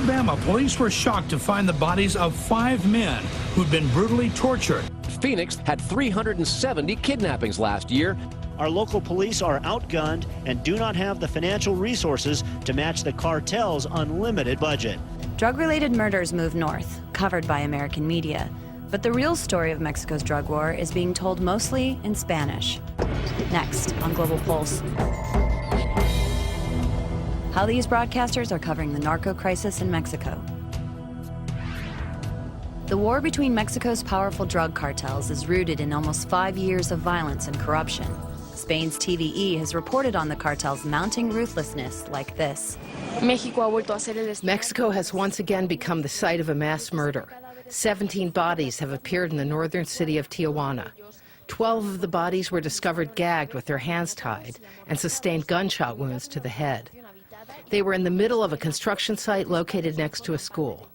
Alabama, police were shocked to find the bodies of 5 men who'd been brutally tortured. Phoenix had 370 kidnappings last year. Our local police are outgunned and do not have the financial resources to match the cartel's unlimited budget. Drug-related murders move north, covered by American media. But the real story of Mexico's drug war is being told mostly in Spanish. Next on Global Pulse. How these broadcasters are covering the narco crisis in Mexico. The war between Mexico's powerful drug cartels is rooted in almost 5 years of violence and corruption. Spain's TVE has reported on the cartel's mounting ruthlessness like this. Mexico has once again become the site of a mass murder. 17 bodies have appeared in the northern city of Tijuana. 12 of the bodies were discovered gagged with their hands tied and sustained gunshot wounds to the head. They were in the middle of a construction site located next to a school.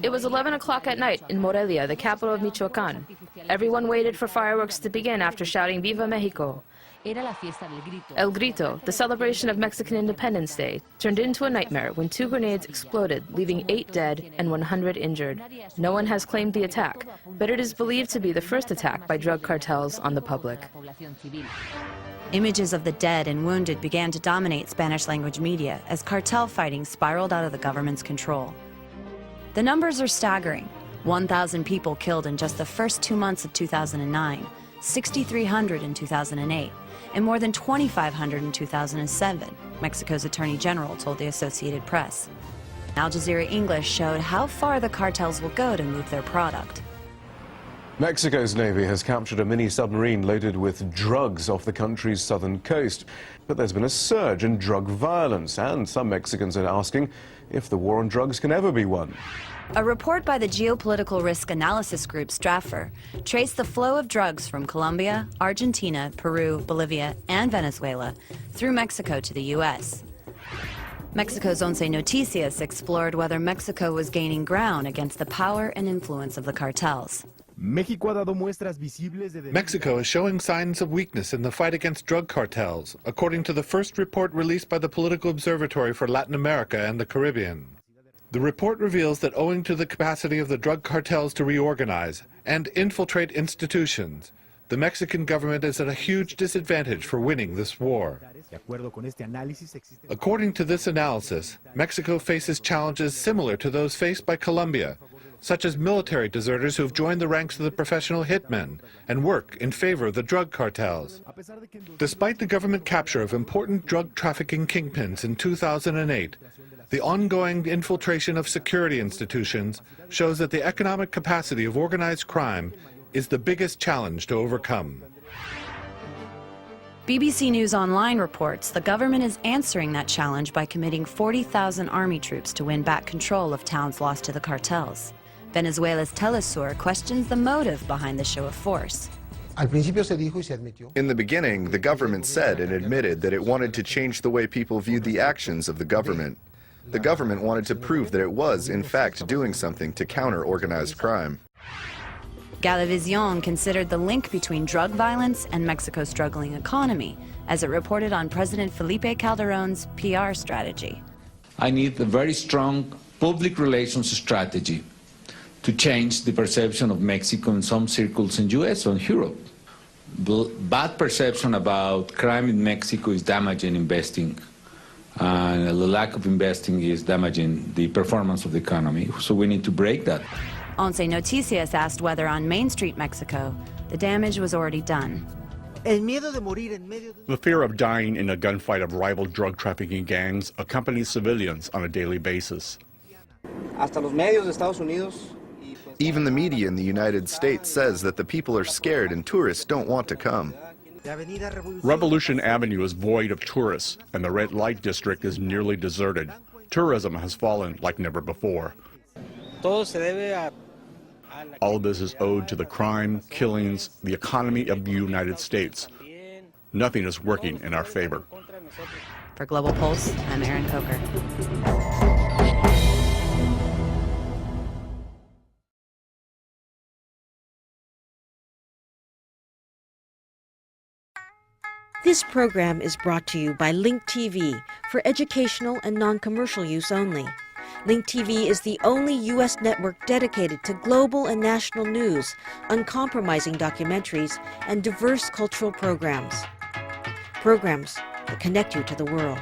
It was 11 o'clock at night in Morelia, the capital of Michoacán. Everyone waited for fireworks to begin after shouting Viva Mexico. El Grito, the celebration of Mexican Independence Day, turned into a nightmare when 2 grenades exploded, leaving 8 dead and 100 injured. No one has claimed the attack, but it is believed to be the first attack by drug cartels on the public. Images of the dead and wounded began to dominate Spanish-language media as cartel fighting spiraled out of the government's control. The numbers are staggering. 1,000 people killed in just the first 2 months of 2009, 6,300 in 2008, and more than 2,500 in 2007, Mexico's Attorney General told the Associated Press. Al Jazeera English showed how far the cartels will go to move their product. Mexico's Navy has captured a mini-submarine loaded with drugs off the country's southern coast. But there's been a surge in drug violence, and some Mexicans are asking if the war on drugs can ever be won. A report by the geopolitical risk analysis group Stratfor traced the flow of drugs from Colombia, Argentina, Peru, Bolivia, and Venezuela through Mexico to the U.S. Mexico's Once Noticias explored whether Mexico was gaining ground against the power and influence of the cartels. Mexico is showing signs of weakness in the fight against drug cartels, according to the first report released by the Political Observatory for Latin America and the Caribbean. The report reveals that owing to the capacity of the drug cartels to reorganize and infiltrate institutions, the Mexican government is at a huge disadvantage for winning this war. According to this analysis, Mexico faces challenges similar to those faced by Colombia, such as military deserters who have joined the ranks of the professional hitmen and work in favor of the drug cartels. Despite the government capture of important drug trafficking kingpins in 2008, the ongoing infiltration of security institutions shows that the economic capacity of organized crime is the biggest challenge to overcome. BBC News Online reports the government is answering that challenge by committing 40,000 army troops to win back control of towns lost to the cartels. Venezuela's Telesur questions the motive behind the show of force. In the beginning, the government said and admitted that it wanted to change the way people viewed the actions of the government. The government wanted to prove that it was, in fact, doing something to counter organized crime. Galavision considered the link between drug violence and Mexico's struggling economy, as it reported on President Felipe Calderón's PR strategy. I need a very strong public relations strategy to change the perception of Mexico in some circles in US and Europe. The bad perception about crime in Mexico is damaging investing, and the lack of investing is damaging the performance of the economy, so we need to break that. Once Noticias asked whether on Main Street, Mexico, the damage was already done. The fear of dying in a gunfight of rival drug trafficking gangs accompanies civilians on a daily basis. Even the media in the United States says that the people are scared and tourists don't want to come. Revolution Avenue is void of tourists, and the red light district is nearly deserted. Tourism has fallen like never before. All of this is owed to the crime, killings, the economy of the United States. Nothing is working in our favor. For Global Pulse, I'm Erin Coker. This program is brought to you by Link TV for educational and non-commercial use only. Link TV is the only U.S. network dedicated to global and national news, uncompromising documentaries, and diverse cultural programs. Programs that connect you to the world.